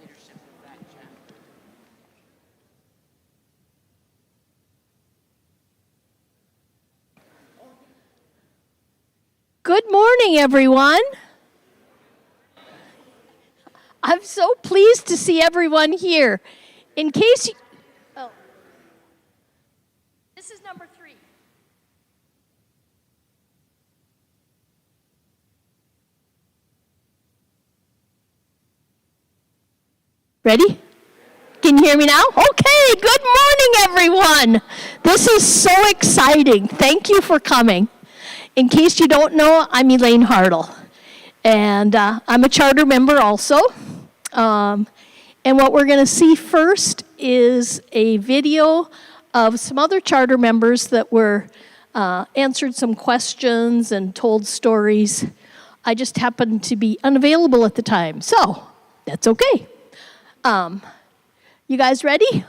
leadership of that chapter. Good morning, everyone. I'm so pleased to see everyone here. In case you... Oh. This is number 3. Ready? Can you hear me now? Okay, good morning, everyone. This is so exciting. Thank you for coming. In case you don't know, I'm Elaine Hartle, and I'm a charter member also. And what we're going to see first is a video of some other charter members that were answered some questions and told stories. I just happened to be unavailable at the time, so that's okay. You guys ready?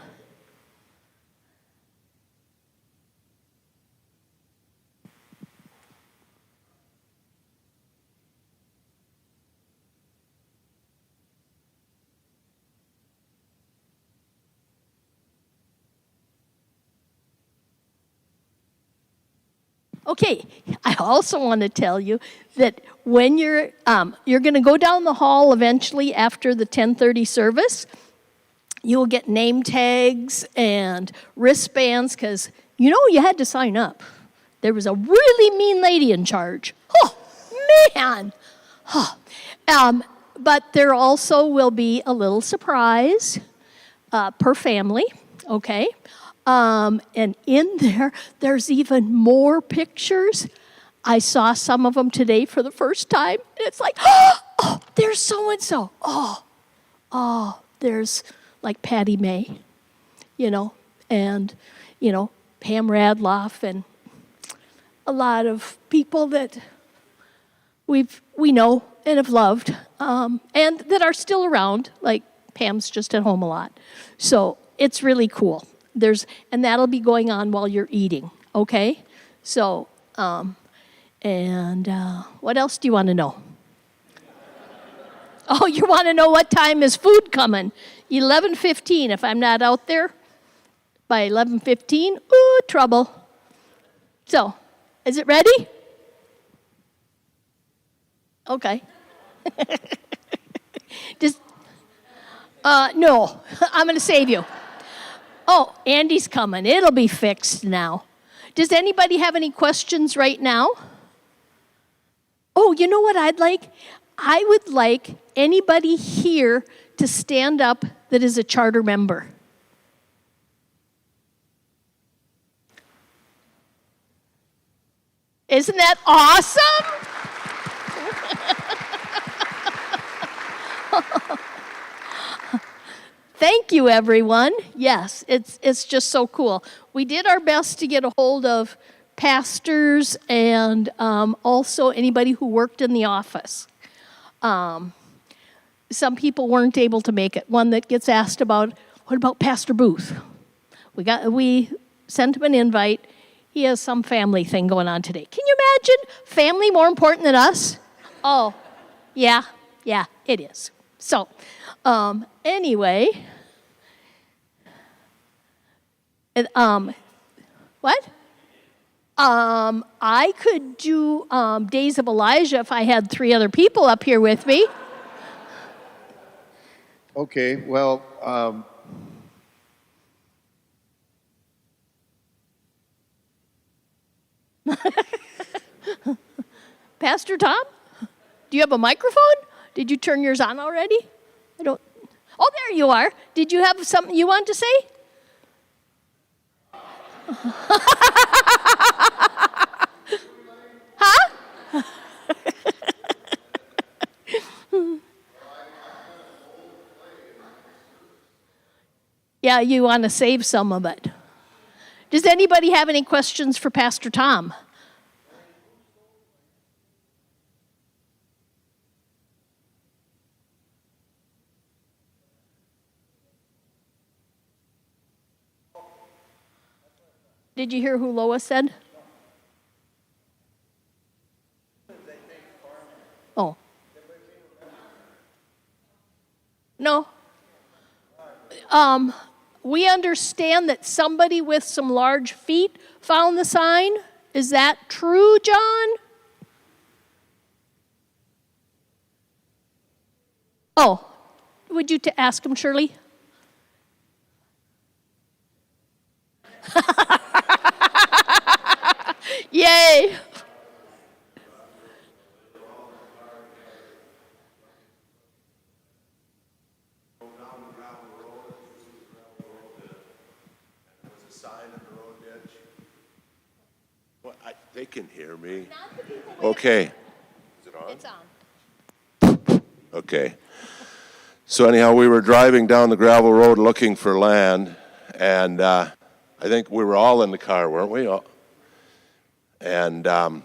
Okay, I also want to tell you that when you're going to go down the hall eventually after the 10:30 service, you will get name tags and wristbands because you had to sign up. There was a really mean lady in charge. Oh, man. Oh. But there also will be a little surprise per family, okay? And in there's even more pictures. I saw some of them today for the first time. And it's like, oh, there's so-and-so. Oh, there's like Patty May, and, Pam Radloff and a lot of people that we know and have loved, and that are still around, like Pam's just at home a lot. So it's really cool. And that'll be going on while you're eating, okay? So, what else do you want to know? Oh, you want to know what time is food coming? 11:15. If I'm not out there by 11:15, ooh, trouble. So, is it ready? Okay. No, I'm going to save you. Oh, Andy's coming. It'll be fixed now. Does anybody have any questions right now? Oh, you know what I'd like? I would like anybody here to stand up that is a charter member. Isn't that awesome? Thank you, everyone. Yes, it's just so cool. We did our best to get a hold of pastors and also anybody who worked in the office. Some people weren't able to make it. One that gets asked about, what about Pastor Booth? We sent him an invite. He has some family thing going on today. Can you imagine family more important than us? Oh, yeah, it is. So, anyway, what? I could do Days of Elijah if I had 3 other people up here with me. Okay, well, Pastor Tom, do you have a microphone? Did you turn yours on already? I don't. Oh, there you are. Did you have something you want to say? Huh? Yeah, you want to save some of it. Does anybody have any questions for Pastor Tom? Did you hear who Lois said? Oh. No, We understand that somebody with some large feet found the sign. Is that true, John? Oh, would you ask him, Shirley? Yay! They can hear me. Okay. Is it on? It's on. Okay. So anyhow, we were driving down the gravel road looking for land, and I think we were all in the car, weren't we? And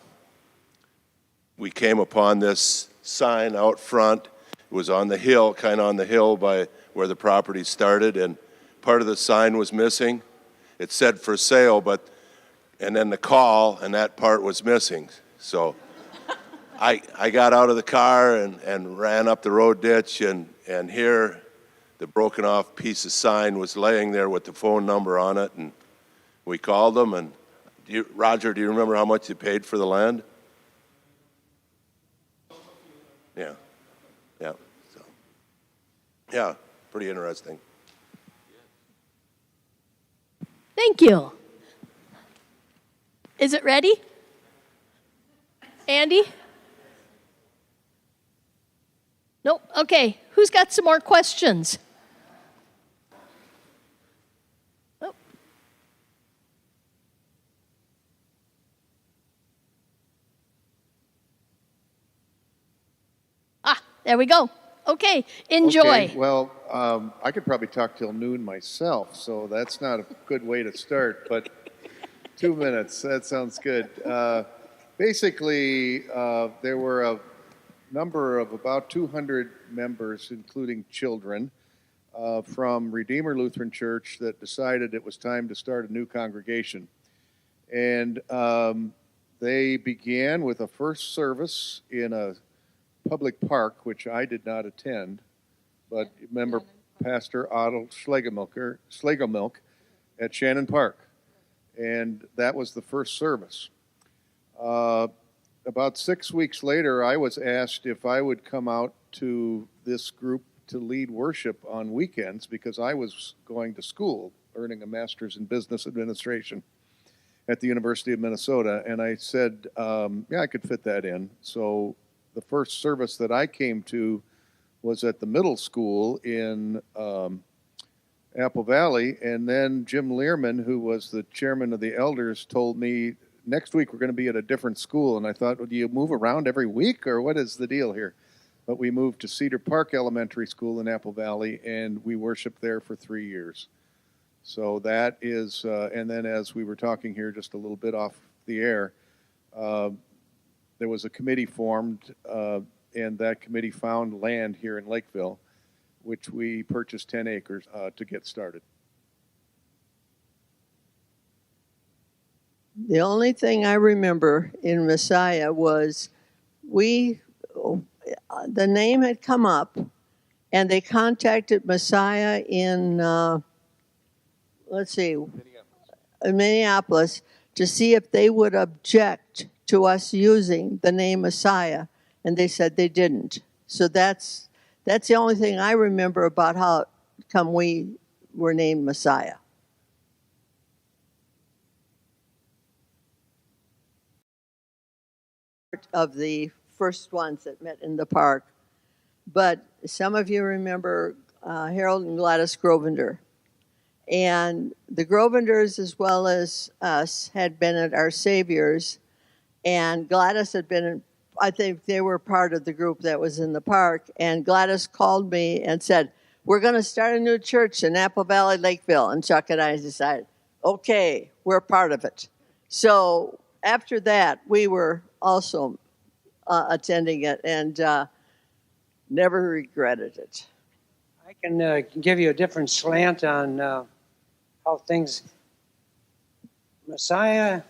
we came upon this sign out front. It was on the hill, kind of on the hill by where the property started, and part of the sign was missing. It said for sale, and then the call, and that part was missing. So I got out of the car and ran up the road ditch, and here the broken off piece of sign was laying there with the phone number on it, and we called them. And Roger, do you remember how much you paid for the land? Yeah. Yeah. So, yeah, pretty interesting. Thank you. Is it ready? Andy? Nope. Okay. Who's got some more questions? Oh. There we go. Okay. Enjoy. Okay, well, I could probably talk till noon myself, so that's not a good way to start, but 2 minutes, that sounds good. Basically, there were a number of about 200 members, including children, from Redeemer Lutheran Church that decided it was time to start a new congregation. And they began with a first service in a public park, which I did not attend, but remember Pastor Otto Schlegelmilk at Shannon Park. And that was the first service. About 6 weeks later, I was asked if I would come out to this group to lead worship on weekends because I was going to school, earning a master's in business administration at the University of Minnesota. And I said, yeah, I could fit that in. So the first service that I came to was at the middle school in Apple Valley, and then Jim Learman, who was the chairman of the elders, told me, next week we're going to be at a different school. And I thought, well, do you move around every week, or what is the deal here? But we moved to Cedar Park Elementary School in Apple Valley, and we worshiped there for 3 years. So that is, and then as we were talking here just a little bit off the air, there was a committee formed, and that committee found land here in Lakeville, which we purchased 10 acres to get started. The only thing I remember in Messiah was the name had come up, and they contacted Messiah in, Minneapolis to see if they would object to us using the name Messiah, and they said they didn't. So that's the only thing I remember about how come we were named Messiah. Of the first ones that met in the park. But some of you remember Harold and Gladys Grovender. And the Grovenders, as well as us, had been at Our Savior's. And Gladys had been, I think they were part of the group that was in the park. And Gladys called me and said, we're going to start a new church in Apple Valley, Lakeville. And Chuck and I decided, okay, we're part of it. So after that, we were also attending it and never regretted it. I can give you a different slant on how things, Messiah,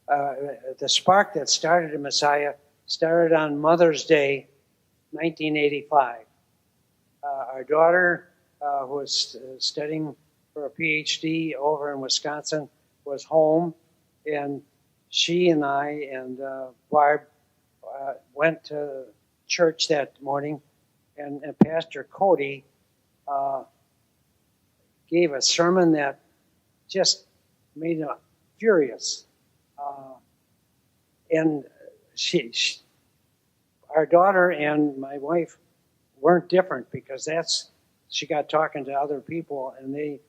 the spark that started in Messiah started on Mother's Day, 1985. Our daughter who was studying for a PhD over in Wisconsin, was home, and she and I and Barb went to church that morning, and Pastor Cody gave a sermon that just made him furious. And our daughter and my wife weren't different, because she got talking to other people, and they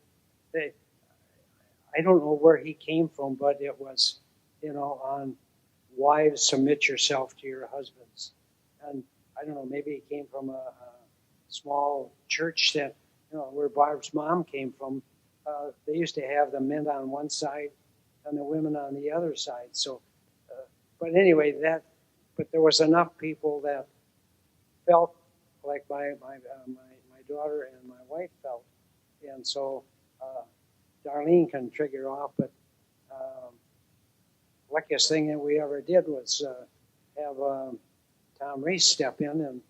I don't know where he came from, but it was, on wives, submit yourself to your husbands. And I don't know, maybe he came from a small church that, where Barb's mom came from. They used to have the men on one side and the women on the other side. So, but anyway, but there was enough people that felt like my daughter and my wife felt. And so Darlene can trigger off, but luckiest thing that we ever did was have Tom Reese step in, and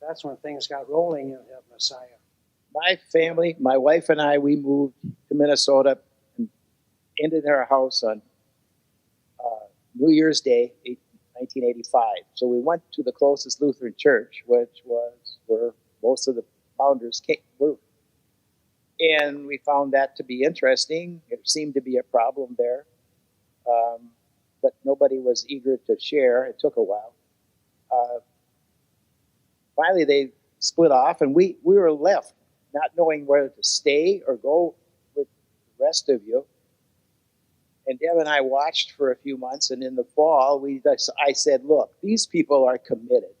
that's when things got rolling at Messiah. My family, my wife and I, we moved to Minnesota and ended in our house on New Year's Day, 1985. So we went to the closest Lutheran church, which was where most of the founders were. And we found that to be interesting. It seemed to be a problem there. But nobody was eager to share. It took a while. Finally, they split off, and we were left not knowing whether to stay or go with the rest of you. And Deb and I watched for a few months, and in the fall, I said, look, these people are committed.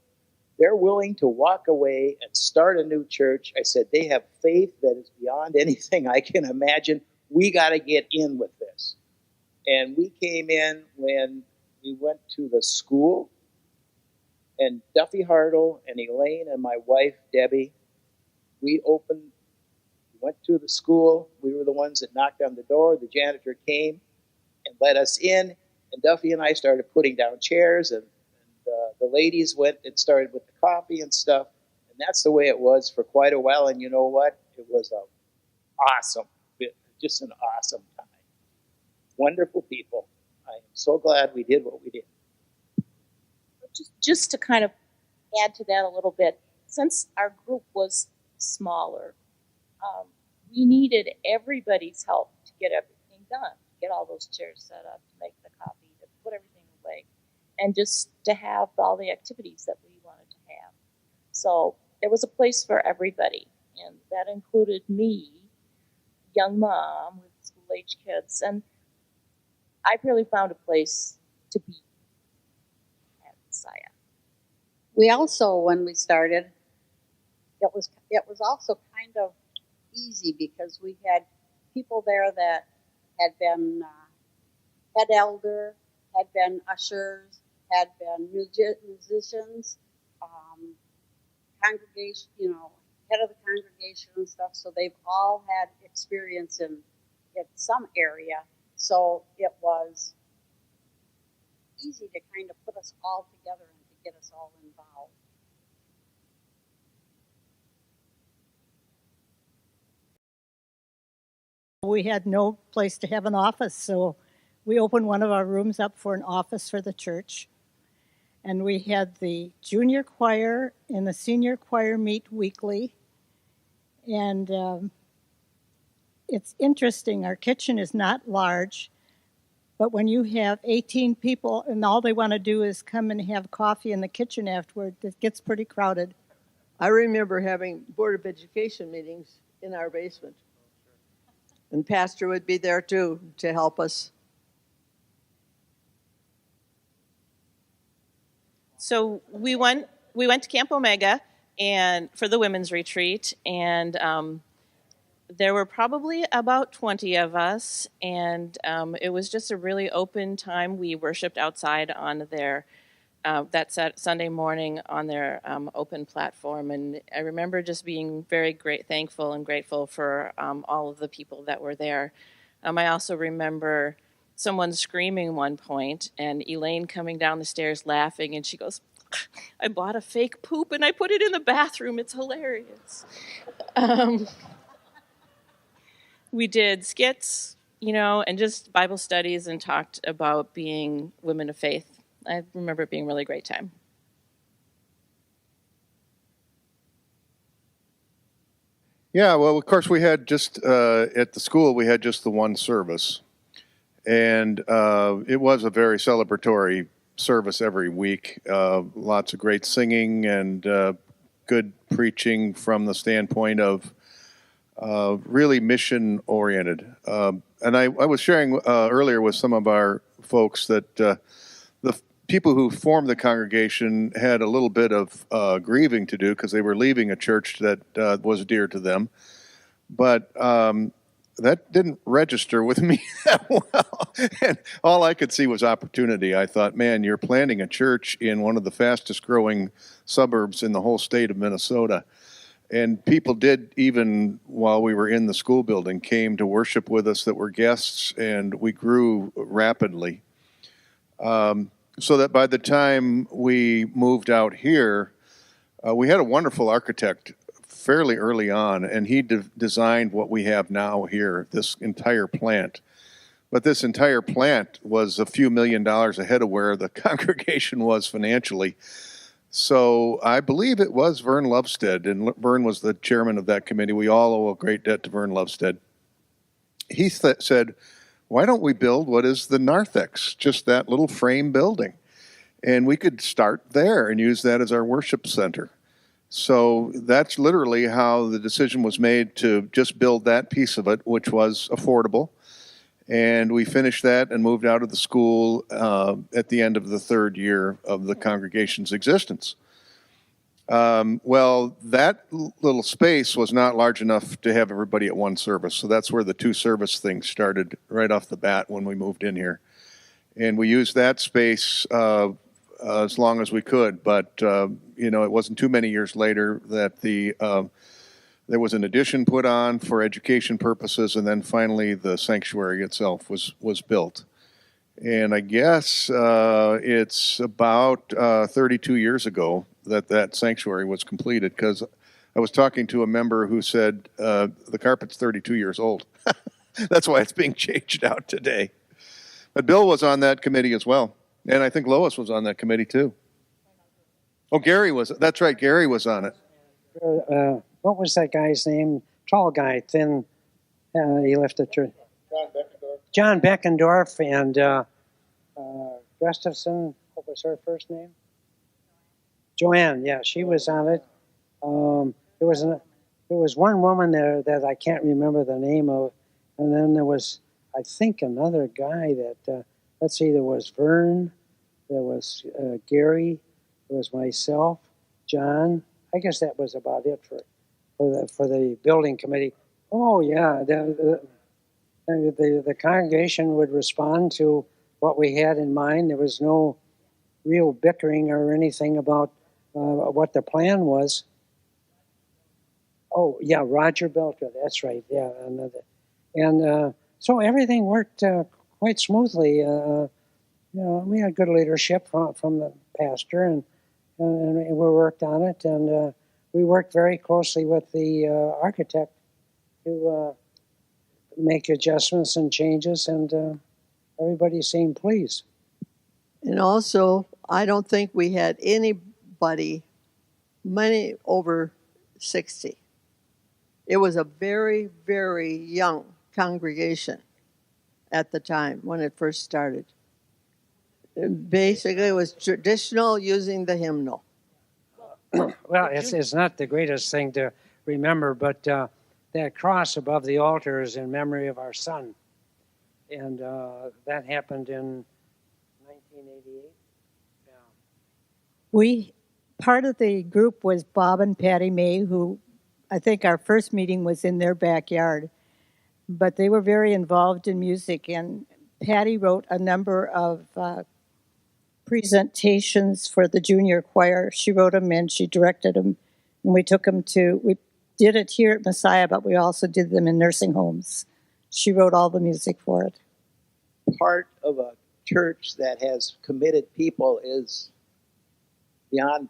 They're willing to walk away and start a new church. I said, they have faith that is beyond anything I can imagine. We got to get in with this. And we came in when we went to the school, and Duffy Hartle and Elaine and my wife, Debbie, we went to the school. We were the ones that knocked on the door. The janitor came and let us in, and Duffy and I started putting down chairs, and the ladies went and started with the coffee and stuff, and that's the way it was for quite a while. And you know what? It was just an awesome time. Wonderful people. I am so glad we did what we did. Just to kind of add to that a little bit, since our group was smaller, we needed everybody's help to get everything done, to get all those chairs set up, to make the coffee, to put everything away, and just to have all the activities that we wanted to have. So there was a place for everybody, and that included me, young mom with school-age kids, and I really found a place to be at Messiah. We also, when we started, it was also kind of easy because we had people there that had been head elder, had been ushers, had been musicians, congregation, head of the congregation and stuff. So they've all had experience in some area. So it was easy to kind of put us all together and to get us all involved. We had no place to have an office, so we opened one of our rooms up for an office for the church. And we had the junior choir and the senior choir meet weekly. And it's interesting, our kitchen is not large, but when you have 18 people and all they want to do is come and have coffee in the kitchen afterward, it gets pretty crowded. I remember having Board of Education meetings in our basement. And Pastor would be there too to help us. So we went to Camp Omega and for the women's retreat, and there were probably about 20 of us, and it was just a really open time. We worshiped outside on their that Sunday morning on their open platform, and I remember just being very thankful and grateful for all of the people that were there. I also remember someone screaming one point, and Elaine coming down the stairs laughing, and she goes, "I bought a fake poop and I put it in the bathroom. It's hilarious." we did skits, and just Bible studies and talked about being women of faith. I remember it being a really great time. Yeah, well, of course, we had just at the school, we had just the one service. And it was a very celebratory service every week. Lots of great singing and good preaching from the standpoint of really mission oriented. And I was sharing earlier with some of our folks that the people who formed the congregation had a little bit of grieving to do because they were leaving a church that was dear to them. But that didn't register with me that well. And all I could see was opportunity. I thought, man, you're planting a church in one of the fastest growing suburbs in the whole state of Minnesota. And people did, even while we were in the school building, came to worship with us that were guests, and we grew rapidly. So that by the time we moved out here, we had a wonderful architect fairly early on, and he designed what we have now here, this entire plant. But this entire plant was a few $1 million ahead of where the congregation was financially. So I believe it was Vern Lovestead, and Vern was the chairman of that committee. We all owe a great debt to Vern Lovestead. He said, why don't we build what is the narthex, just that little frame building? And we could start there and use that as our worship center. So that's literally how the decision was made to just build that piece of it, which was affordable. And we finished that and moved out of the school at the end of the third year of the congregation's existence. Well, that little space was not large enough to have everybody at one service. So that's where the two service thing started right off the bat when we moved in here. And we used that space as long as we could. But, it wasn't too many years later that there was an addition put on for education purposes, and then finally the sanctuary itself was built. And I guess it's about 32 years ago that sanctuary was completed, because I was talking to a member who said the carpet's 32 years old. That's why it's being changed out today. But Bill was on that committee as well, and I think Lois was on that committee too. Oh, Gary was. That's right, Gary was on it. What was that guy's name? Tall guy, thin. He left the church. John Beckendorf and Gustafson. What was her first name? Joanne. Yeah, she was on it. There was one woman there that I can't remember the name of, and then there was, I think, another guy that. Let's see. There was Vern. There was Gary. There was myself, John. I guess that was about it for the building committee. Oh yeah, the congregation would respond to what we had in mind. There was no real bickering or anything about what the plan was. Oh yeah, Roger Belcher. That's right. Yeah, and so everything worked quite smoothly. We had good leadership from the pastor, and we worked on it, and we worked very closely with the architect to make adjustments and changes, and everybody seemed pleased. And also, I don't think we had anybody many over 60. It was a very, very young congregation at the time when it first started. Basically, it was traditional, using the hymnal. Well, it's not the greatest thing to remember, but that cross above the altar is in memory of our son. And that happened in 1988. Yeah. Part of the group was Bob and Patty May, who I think our first meeting was in their backyard. But they were very involved in music, and Patty wrote a number of presentations for the junior choir. She wrote them and she directed them, and we did it here at Messiah, but we also did them in nursing homes. She wrote all the music for it. Part of a church that has committed people is beyond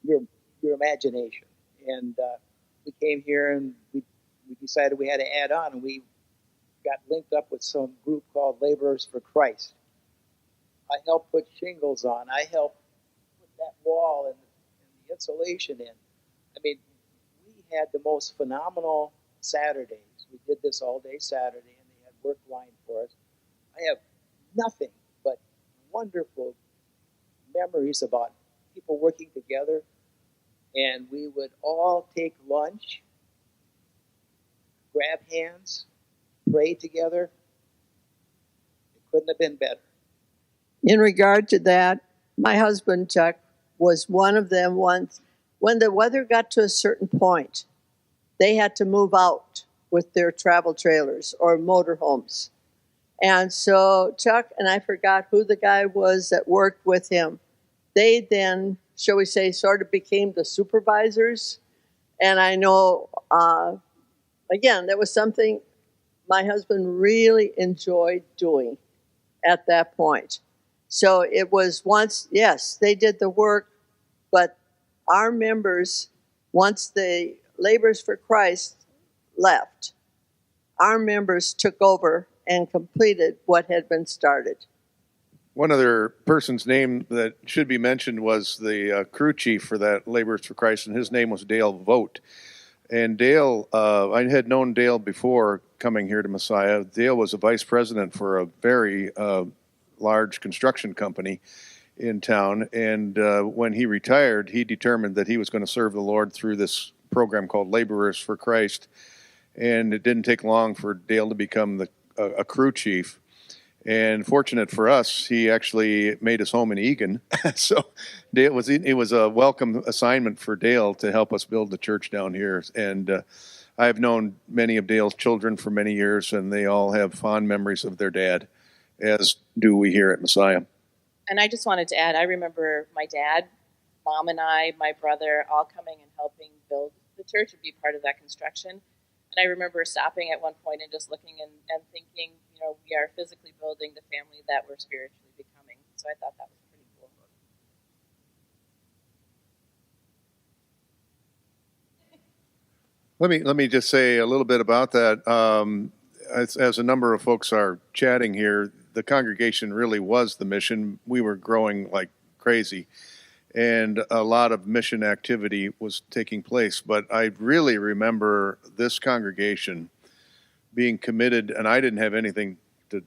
your imagination. And we came here and we decided we had to add on, and we got linked up with some group called Laborers for Christ. I helped put shingles on. I helped put that wall and the insulation in. I mean, we had the most phenomenal Saturdays. We did this all day Saturday, and they had work lined for us. I have nothing but wonderful memories about people working together, and we would all take lunch, grab hands, pray together. It couldn't have been better. In regard to that, my husband, Chuck, was one of them once. When the weather got to a certain point, they had to move out with their travel trailers or motorhomes. And so Chuck, and I forgot who the guy was that worked with him, they then, shall we say, sort of became the supervisors. And I know, again, that was something my husband really enjoyed doing at that point. So it was once, yes, they did the work, but our members, once the Laborers for Christ left, our members took over and completed what had been started. One other person's name that should be mentioned was the crew chief for that Laborers for Christ, and his name was Dale Vogt. And Dale, I had known Dale before coming here to Messiah. Dale was a vice president for a very large construction company in town. And when he retired, he determined that he was going to serve the Lord through this program called Laborers for Christ. And it didn't take long for Dale to become a crew chief. And fortunate for us, he actually made his home in Egan. So it was a welcome assignment for Dale to help us build the church down here. And I've known many of Dale's children for many years, and they all have fond memories of their dad, as do we here at Messiah. And I just wanted to add, I remember my dad, mom and I, my brother, all coming and helping build the church and be part of that construction. And I remember stopping at one point and just looking and thinking, you know, we are physically building the family that we're spiritually becoming. So I thought that was pretty cool. Let me just say a little bit about that. As a number of folks are chatting here, the congregation really was the mission. We were growing like crazy, and a lot of mission activity was taking place. But I really remember this congregation being committed, and I didn't have anything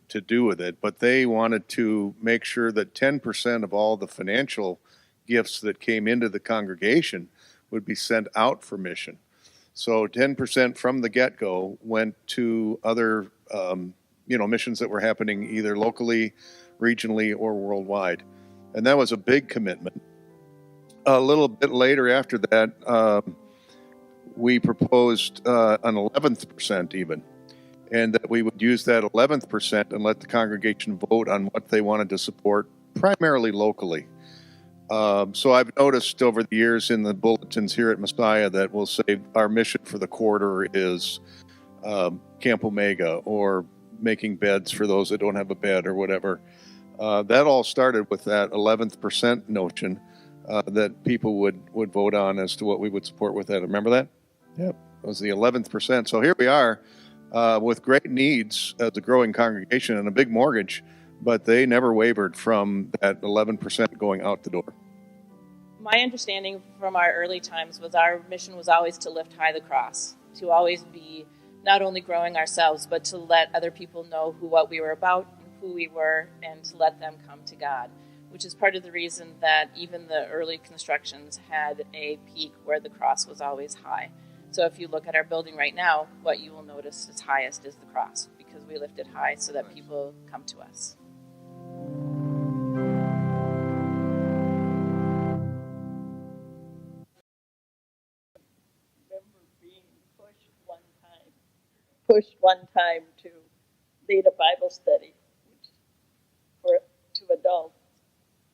to do with it, but they wanted to make sure that 10% of all the financial gifts that came into the congregation would be sent out for mission. So 10% from the get-go went to other missions that were happening either locally, regionally, or worldwide. And that was a big commitment. A little bit later after that, we proposed an 11th percent even, and that we would use that 11th percent and let the congregation vote on what they wanted to support, primarily locally. So I've noticed over the years in the bulletins here at Messiah that we'll say our mission for the quarter is Camp Omega, or making beds for those that don't have a bed or whatever. That all started with that 11th percent notion that people would vote on as to what we would support with that. Remember that? Yep. It was the 11th percent. So here we are with great needs as a growing congregation and a big mortgage, but they never wavered from that 11% going out the door. My understanding from our early times was our mission was always to lift high the cross, to always be not only growing ourselves, but to let other people know what we were about, and who we were, and to let them come to God, which is part of the reason that even the early constructions had a peak where the cross was always high. So if you look at our building right now, what you will notice is highest is the cross, because we lift it high so that people come to us. Pushed one time to lead a Bible study to adults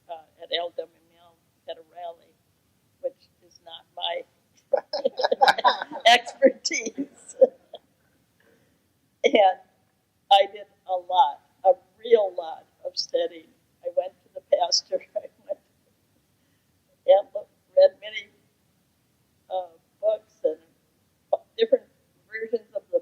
at LWML at a rally, which is not my expertise. And I did a real lot of studying. I went to the pastor, and read many books and different versions of the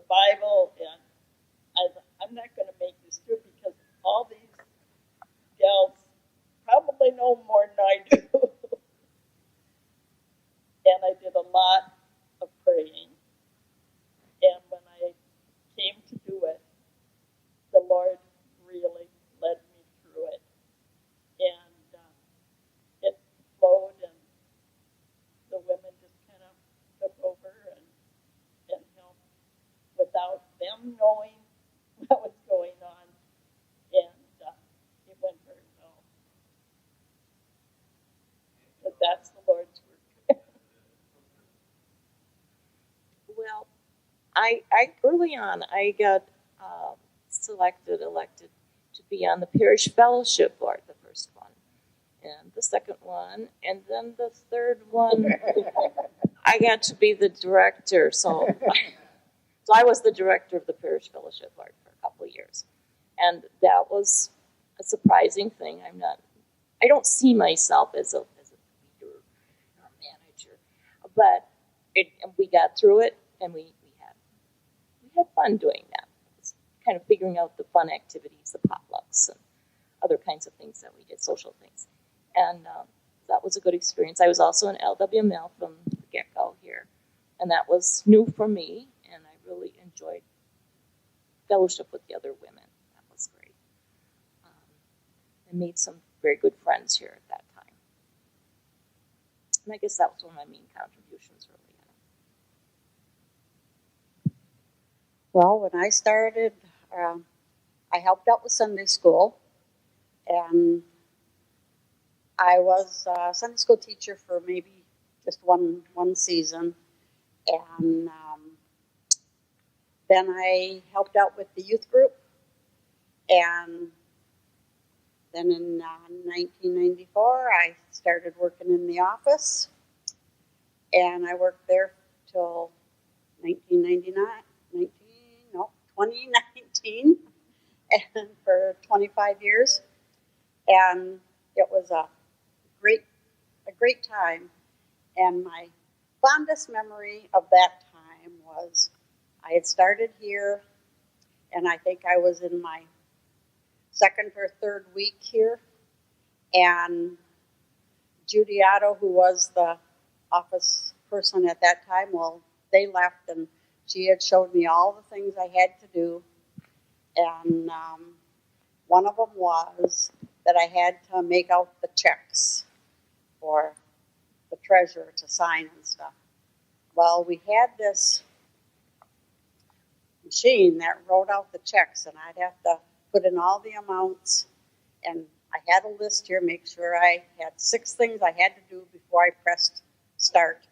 unknowing what was going on, and it went very well. But that's the Lord's work. Well, I early on I got elected to be on the parish fellowship board, the first one, and the second one, and then the third one. I got to be the director, so I was the director of the parish fellowship board for a couple of years, and that was a surprising thing. I don't see myself as a leader or a manager, but and we got through it, and we had fun doing that. It's kind of figuring out the fun activities, the potlucks, and other kinds of things that we did, social things, and that was a good experience. I was also an LWML from the get-go here, and that was new for me, and I really enjoyed fellowship with the other women. That was great. I made some very good friends here at that time. And I guess that was one of my main contributions early on. Well, when I started, I helped out with Sunday school, and I was a Sunday school teacher for maybe just one season, and then I helped out with the youth group, and then in 1994 I started working in the office, and I worked there till 2019, and for 25 years, and it was a great time. And my fondest memory of that time was I had started here, and I think I was in my second or third week here, and Judy Otto, who was the office person at that time, well, they left, and she had showed me all the things I had to do, and one of them was that I had to make out the checks for the treasurer to sign and stuff. Well, we had this machine that wrote out the checks, and I'd have to put in all the amounts, and I had a list here, make sure I had 6 things I had to do before I pressed start.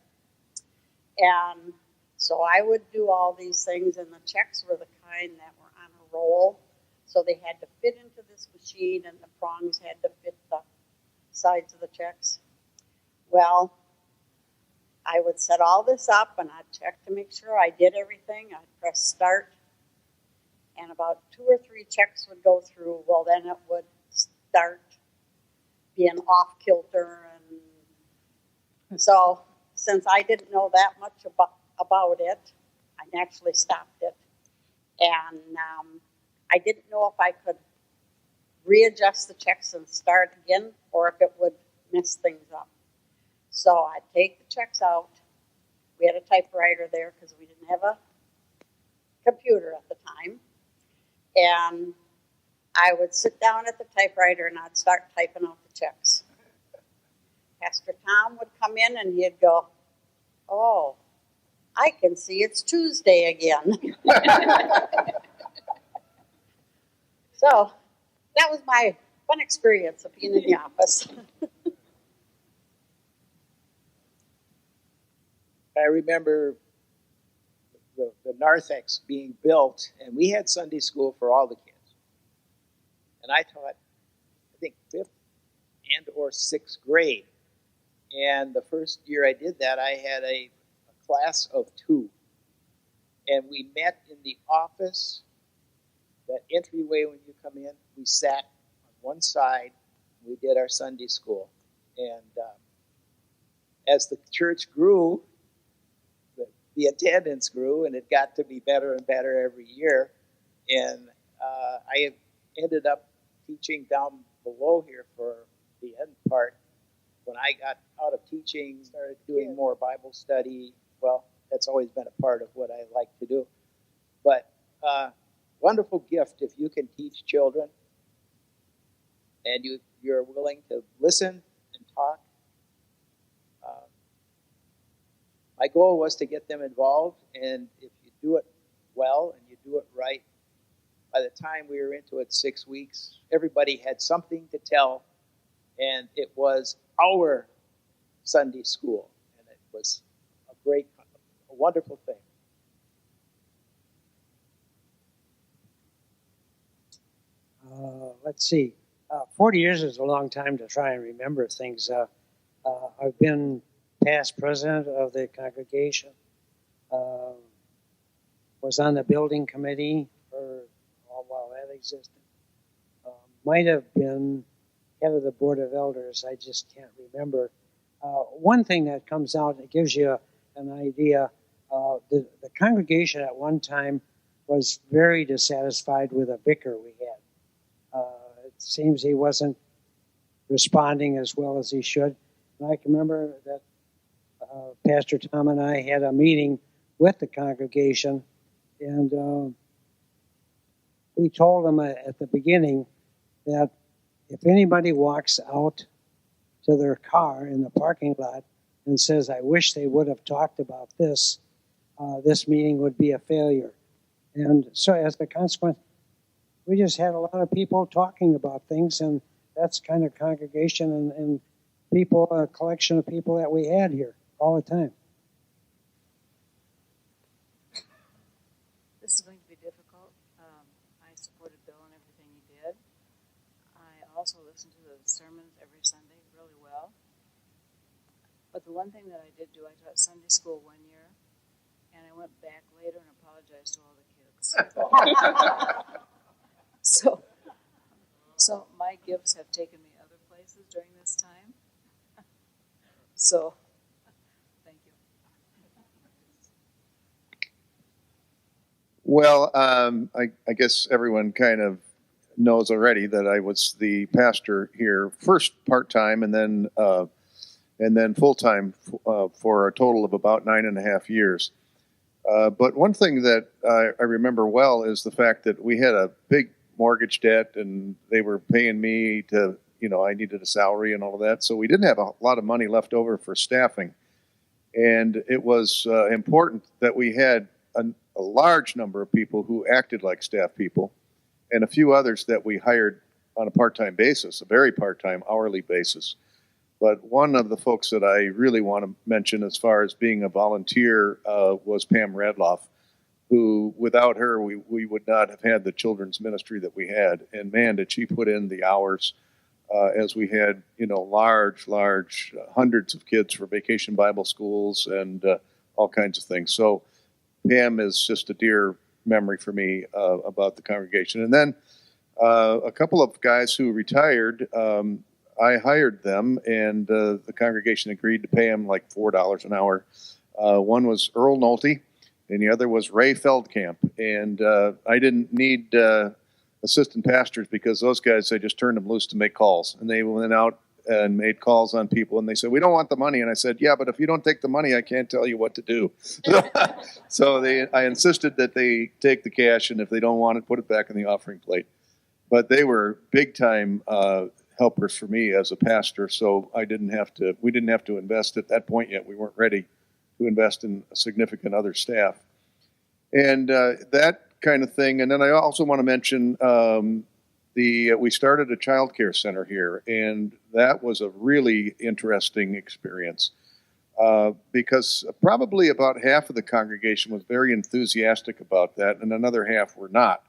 And so I would do all these things, and the checks were the kind that were on a roll, so they had to fit into this machine, and the prongs had to fit the sides of the checks. Well, I would set all this up, and I'd check to make sure I did everything. I'd press start, and about 2 or 3 checks would go through. Well, then it would start being off kilter, and so since I didn't know that much about it, I actually stopped it, and I didn't know if I could readjust the checks and start again, or if it would mess things up. So I'd take the checks out. We had a typewriter there because we didn't have a computer at the time. And I would sit down at the typewriter and I'd start typing out the checks. Pastor Tom would come in and he'd go, "Oh, I can see it's Tuesday again." So that was my fun experience of being in the office. I remember the narthex being built, and we had Sunday school for all the kids. And I taught, I think, 5th and or 6th grade. And the first year I did that, I had a class of 2. And we met in the office, that entryway when you come in. We sat on one side. We did our Sunday school. And as the church grew, the attendance grew, and it got to be better and better every year. And I ended up teaching down below here for the end part. When I got out of teaching, started doing more Bible study. Well, that's always been a part of what I like to do. But wonderful gift if you can teach children and you're willing to listen and talk. My goal was to get them involved, and if you do it well and you do it right, by the time we were into it 6 weeks, everybody had something to tell, and it was our Sunday school, and it was a wonderful thing. Let's see. 40 years is a long time to try and remember things. I've been past president of the congregation. Was on the building committee for a while that existed. Might have been head of the board of elders. I just can't remember. One thing that comes out that gives you an idea, the congregation at one time was very dissatisfied with a vicar we had. It seems he wasn't responding as well as he should. And I can remember that Pastor Tom and I had a meeting with the congregation, and we told them at the beginning that if anybody walks out to their car in the parking lot and says, I wish they would have talked about this, this meeting would be a failure. And so as a consequence, we just had a lot of people talking about things, and that's kind of congregation and people, a collection of people that we had here all the time. This is going to be difficult. I supported Bill in everything he did. I also listened to the sermons every Sunday really well. But the one thing that I did do, I taught Sunday school 1 year, and I went back later and apologized to all the kids. So my gifts have taken me other places during this time. So, thank you. Well, I guess everyone kind of knows already that I was the pastor here, first part-time and then full-time for a total of about 9.5 years. But one thing that I remember well is the fact that we had a big mortgage debt, and they were paying me to, I needed a salary and all of that. So we didn't have a lot of money left over for staffing. And it was important that we had a large number of people who acted like staff people, and a few others that we hired on a part-time basis, a very part-time hourly basis. But one of the folks that I really want to mention as far as being a volunteer was Pam Radloff, who without her, we would not have had the children's ministry that we had. And man, did she put in the hours as we had, large hundreds of kids for vacation Bible schools and all kinds of things. So Pam is just a dear memory for me about the congregation. And then a couple of guys who retired, I hired them, and the congregation agreed to pay them like $4 an hour. One was Earl Nolte, and the other was Ray Feldkamp. And I didn't need assistant pastors because those guys, I just turned them loose to make calls. And they went out and made calls on people, and they said, we don't want the money. And I said, yeah, but if you don't take the money, I can't tell you what to do. So I insisted that they take the cash, and if they don't want it, put it back in the offering plate. But they were big-time helpers for me as a pastor, so we didn't have to invest at that point yet. We weren't ready to invest in significant other staff. And that kind of thing. And then I also want to mention we started a child care center here, and that was a really interesting experience because probably about half of the congregation was very enthusiastic about that, and another half were not.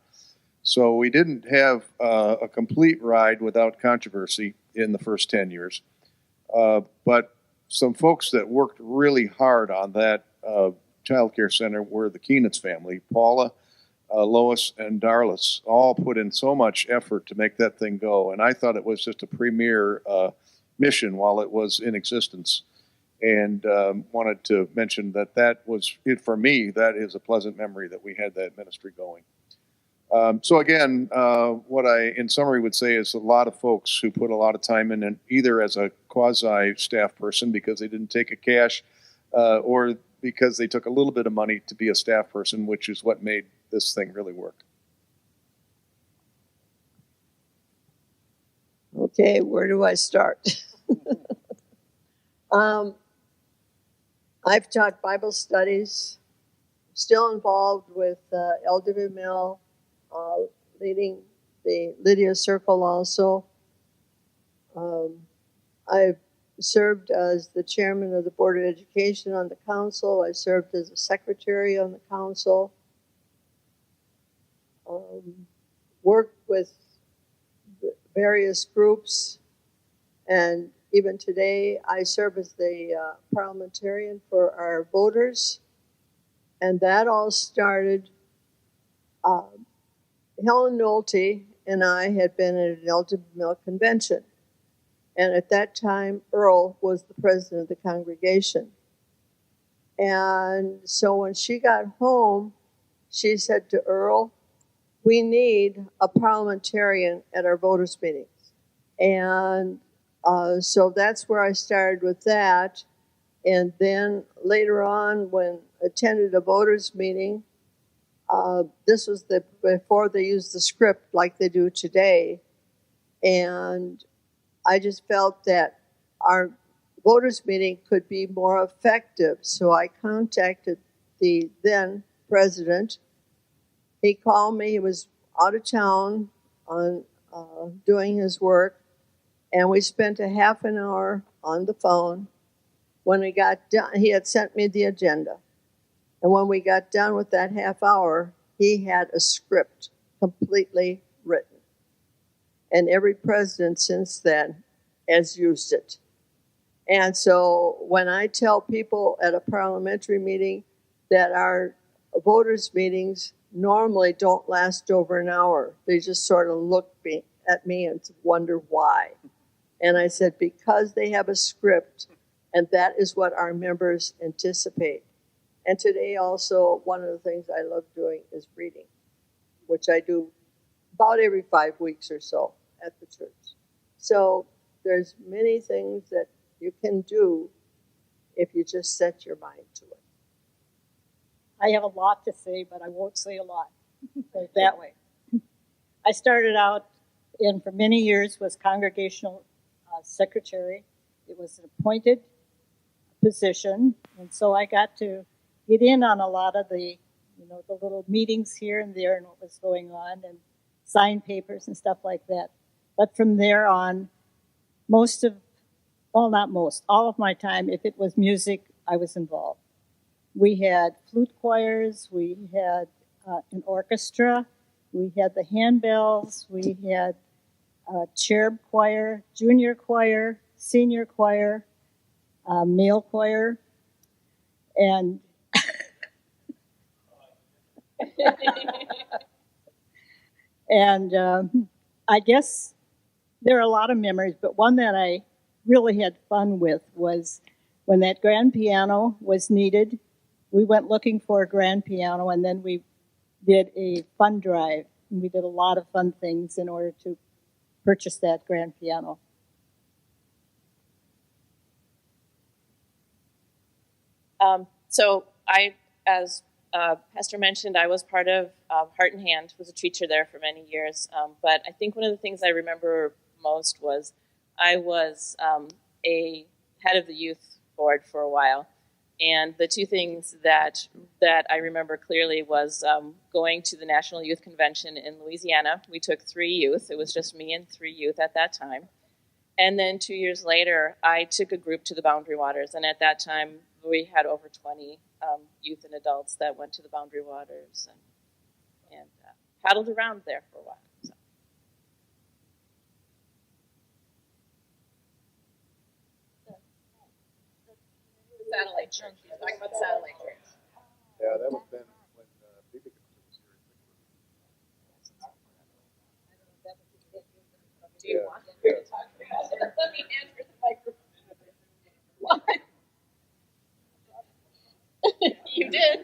So we didn't have a complete ride without controversy in the first 10 years. But some folks that worked really hard on that child care center were the Keenitz family. Paula, Lois, and Darlis all put in so much effort to make that thing go. And I thought it was just a premier mission while it was in existence. And wanted to mention that was it for me. That is a pleasant memory that we had that ministry going. So again, what I, in summary, would say is a lot of folks who put a lot of time in, and either as a quasi-staff person because they didn't take a cash, or because they took a little bit of money to be a staff person, which is what made this thing really work. Okay, where do I start? I've taught Bible studies, still involved with LW Mill, leading the Lydia Circle also. I've served as the chairman of the Board of Education on the council. I served as a secretary on the council. Worked with various groups, and even today I serve as the parliamentarian for our voters. And that all started, Helen Nolte and I had been at an Elton Mill convention. And at that time, Earl was the president of the congregation. And so when she got home, she said to Earl, we need a parliamentarian at our voters' meetings. And so that's where I started with that. And then later on, when I attended a voters' meeting, this was before they used the script like they do today. And I just felt that our voters' meeting could be more effective. So I contacted the then president. He called me. He was out of town on doing his work, and we spent a half an hour on the phone. When we got done, he had sent me the agenda, and when we got done with that half hour, he had a script completely written, and every president since then has used it. And so when I tell people at a parliamentary meeting that our voters' meetings normally don't last over an hour, they just sort of look at me and wonder why. And I said, because they have a script, and that is what our members anticipate. And today also, one of the things I love doing is reading, which I do about every 5 weeks or so at the church. So there's many things that you can do if you just set your mind to it. I have a lot to say, but I won't say a lot. Put it that way. I started out and for many years was congregational secretary. It was an appointed position, and so I got to get in on a lot of the little meetings here and there and what was going on and sign papers and stuff like that. But from there on, all of my time, if it was music, I was involved. We had flute choirs, we had an orchestra, we had the handbells, we had cherub choir, junior choir, senior choir, male choir, and I guess there are a lot of memories, but one that I really had fun with was when that grand piano was needed. We went looking for a grand piano, and then we did a fund drive. And we did a lot of fun things in order to purchase that grand piano. So I, as Pastor mentioned, I was part of Heart and Hand, was a teacher there for many years. But I think one of the things I remember most was I was a head of the youth board for a while. And the two things that I remember clearly was going to the National Youth Convention in Louisiana. We took 3 youth. It was just me and 3 youth at that time. And then 2 years later, I took a group to the Boundary Waters. And at that time, we had over 20 youth and adults that went to the Boundary Waters and paddled around there for a while. So. Satellite church. He's talking about satellite church. Yeah, that was then when BB was here. Do you want to talk about it? Let me answer the microphone. What? You did.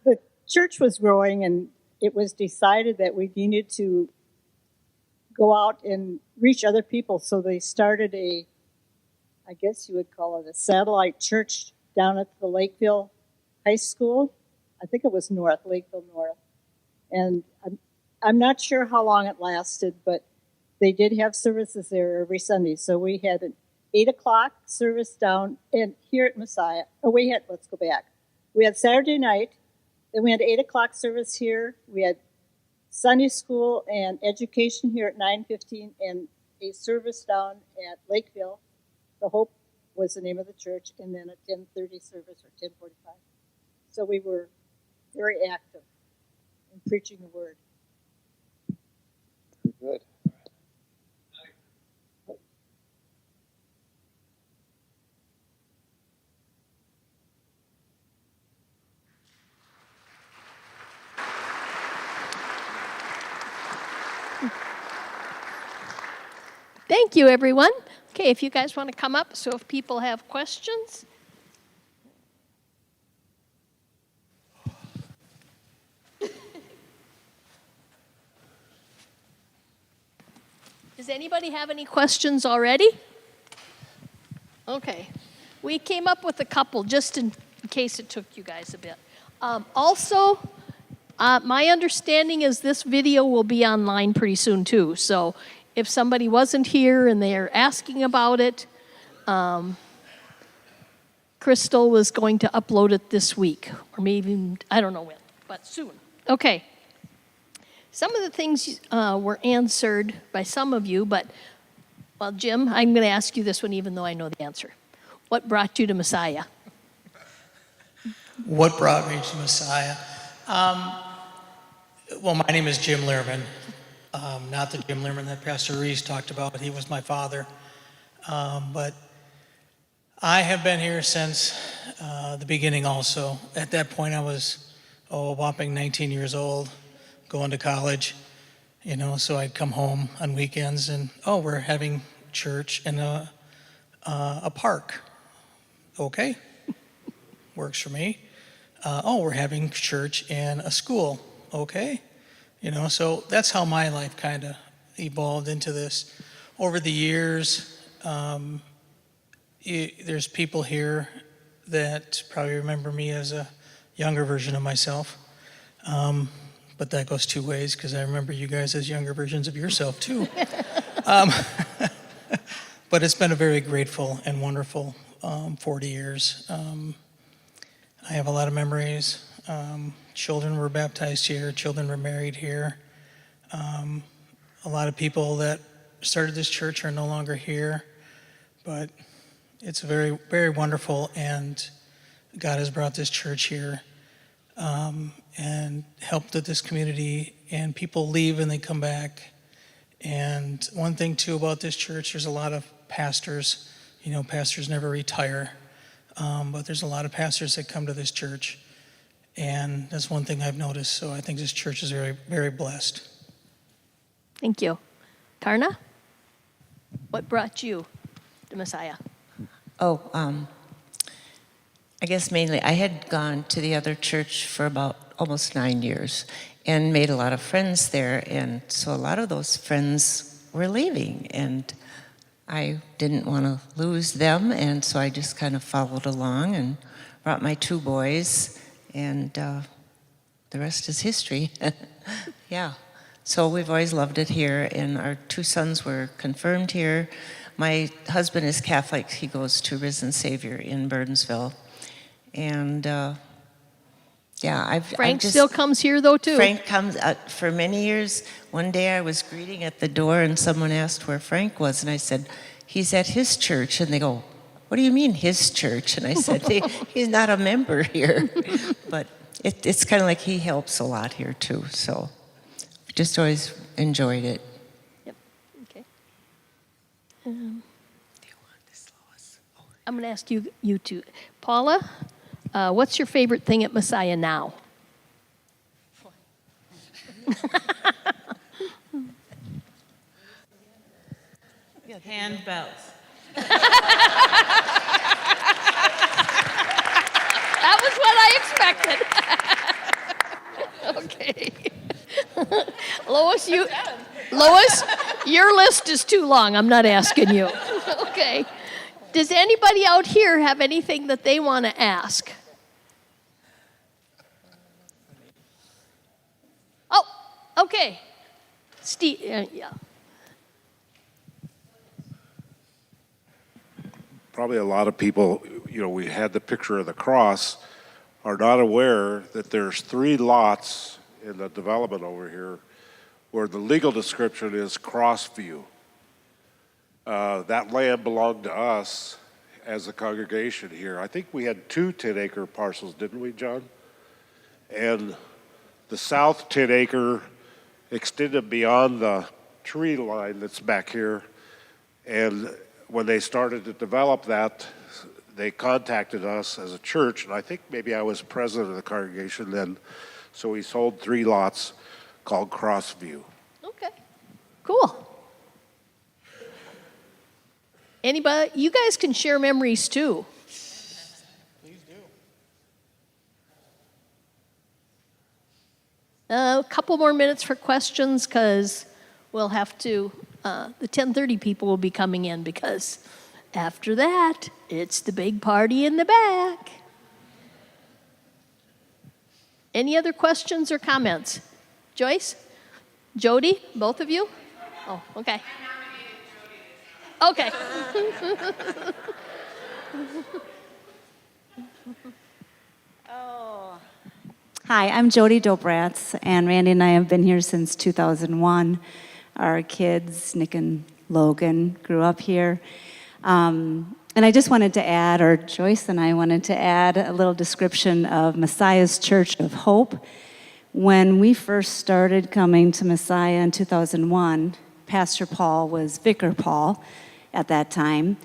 The church was growing, and it was decided that we needed to go out and reach other people. So they started I guess you would call it a satellite church down at the Lakeville High School. I think it was Lakeville North. And I'm not sure how long it lasted, but they did have services there every Sunday. So we had 8 o'clock service down in here at Messiah. Oh, let's go back. We had Saturday night, then we had 8 o'clock service here. We had Sunday school and education here at 9:15 and a service down at Lakeville. The Hope was the name of the church, and then a 10:30 service or 10:45. So we were very active in preaching the word. Good. Thank you, everyone. Okay, if you guys want to come up, so if people have questions. Does anybody have any questions already? Okay. We came up with a couple just in case it took you guys a bit. Also, my understanding is this video will be online pretty soon too. So if somebody wasn't here and they're asking about it, Crystal was going to upload it this week, or maybe, I don't know when, but soon. Okay. Some of the things were answered by some of you, but, well, Jim, I'm going to ask you this one even though I know the answer. What brought you to Messiah? What brought me to Messiah? Well, my name is Jim Lehrman. Not the Jim Lehrman that Pastor Reese talked about. He was my father. But I have been here since the beginning also. At that point, I was, a whopping 19 years old, going to college. So I'd come home on weekends and, we're having church in a park. Okay, works for me. We're having church in a school. Okay, so that's how my life kind of evolved into this. Over the years, there's people here that probably remember me as a younger version of myself. But that goes two ways, because I remember you guys as younger versions of yourself too. But it's been a very grateful and wonderful 40 years. I have a lot of memories. Children were baptized here. Children were married here. A lot of people that started this church are no longer here. But it's very, very wonderful, and God has brought this church here and helped with this community. And people leave and they come back. And one thing too about this church, there's a lot of pastors. Pastors never retire, but there's a lot of pastors that come to this church, and that's one thing I've noticed. So I think this church is very, very blessed. Thank you. Karna, what brought you to Messiah? I guess mainly I had gone to the other church for about almost 9 years and made a lot of friends there, and so a lot of those friends were leaving, and I didn't want to lose them, and so I just kind of followed along and brought my 2 boys, and the rest is history. Yeah. So we've always loved it here, and our 2 sons were confirmed here. My husband is Catholic. He goes to Risen Savior in Burnsville. And Frank still comes here though too. Frank comes for many years. One day I was greeting at the door and someone asked where Frank was, and I said, he's at his church. And they go, what do you mean his church? And I said, he's not a member here. But it's kind of like he helps a lot here too. So just always enjoyed it. Yep. Okay. I'm going to ask you two. Paula, what's your favorite thing at Messiah now? Handbells. That was what I expected. Okay. Lois, your list is too long. I'm not asking you. Okay. Does anybody out here have anything that they want to ask? Oh, okay. Steve, yeah. probably a lot of people, we had the picture of the cross, are not aware that there's 3 lots in the development over here where the legal description is Crossview. That land belonged to us as a congregation here. I think we had 2 10-acre parcels, didn't we, John? And the south 10-acre extended beyond the tree line that's back here. And when they started to develop that, they contacted us as a church, and I think maybe I was president of the congregation then. So we sold 3 lots called Crossview. Okay, cool. Anybody, you guys can share memories too. Please do. A couple more minutes for questions because we'll have to, the 10:30 people will be coming in because after that, it's the big party in the back. Any other questions or comments? Joyce? Jody? Both of you? Oh, okay. Okay. Oh. Hi, I'm Jody Dobratz, and Randy and I have been here since 2001. Our kids, Nick and Logan, grew up here. And I just wanted to add, or Joyce and I wanted to add a little description of Messiah's Church of Hope. When we first started coming to Messiah in 2001, Pastor Paul was Vicar Paul at that time,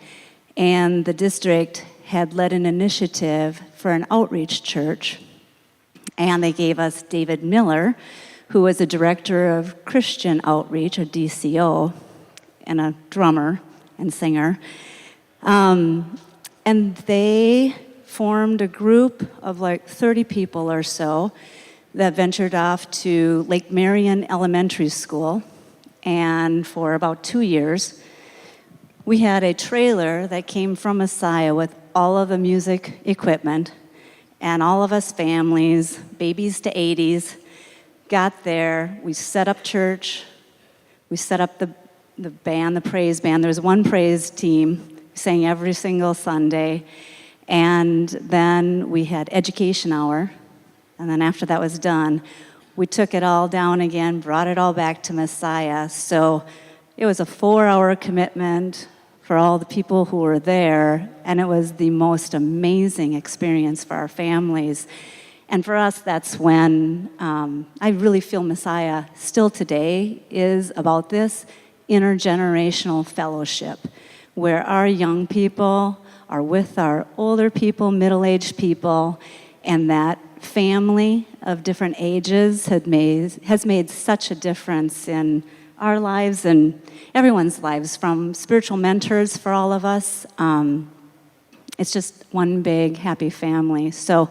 and the district had led an initiative for an outreach church, and they gave us David Miller, who was a director of Christian Outreach, a DCO, and a drummer and singer. And they formed a group of like 30 people or so that ventured off to Lake Marion Elementary School, and for about 2 years, we had a trailer that came from Messiah with all of the music equipment, and all of us families, babies to 80s, got there. We set up church. We set up the band, the praise band. There was one praise team. We sang every single Sunday. And then we had education hour. And then after that was done, we took it all down again, brought it all back to Messiah. So it was a 4-hour commitment for all the people who were there, and it was the most amazing experience for our families. And for us, that's when I really feel Messiah still today is about this intergenerational fellowship, where our young people are with our older people, middle-aged people, and that family of different ages has made such a difference in our lives and everyone's lives, from spiritual mentors for all of us. It's just one big happy family. So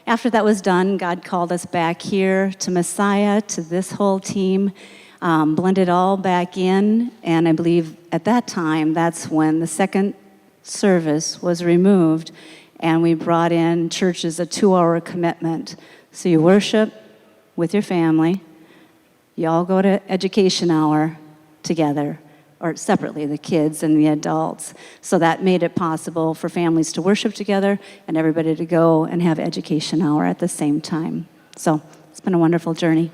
after that was done, God called us back here to Messiah, to this whole team, blended all back in, and I believe at that time, that's when the second service was removed, and we brought in church as a 2-hour commitment. So you worship with your family, you all go to education hour together, or separately, the kids and the adults. So that made it possible for families to worship together and everybody to go and have education hour at the same time. So it's been a wonderful journey.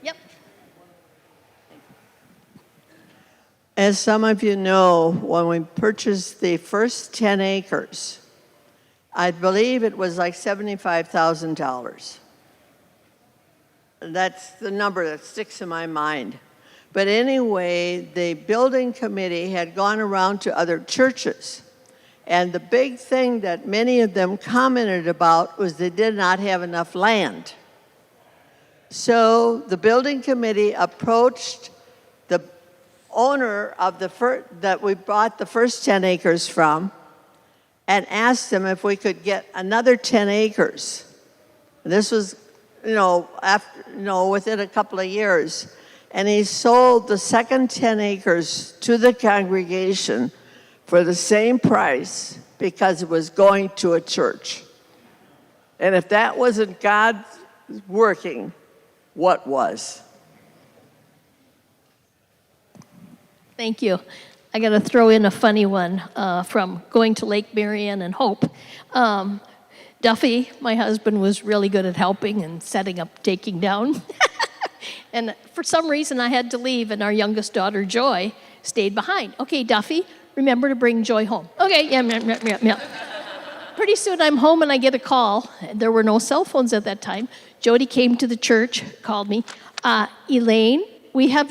Yep. As some of you know, when we purchased the first 10 acres, I believe it was like $75,000. That's the number that sticks in my mind. But anyway, the building committee had gone around to other churches. And the big thing that many of them commented about was they did not have enough land. So the building committee approached the owner of that we bought the first 10 acres from and asked them if we could get another 10 acres. And this was, within a couple of years. And he sold the second 10 acres to the congregation for the same price because it was going to a church. And if that wasn't God working, what was? Thank you. I got to throw in a funny one from going to Lake Marion and Hope. Duffy, my husband, was really good at helping and setting up, taking down. And for some reason, I had to leave, and our youngest daughter, Joy, stayed behind. Okay, Duffy, remember to bring Joy home. Okay, yeah. Pretty soon, I'm home, and I get a call. There were no cell phones at that time. Jody came to the church, called me. Elaine, we have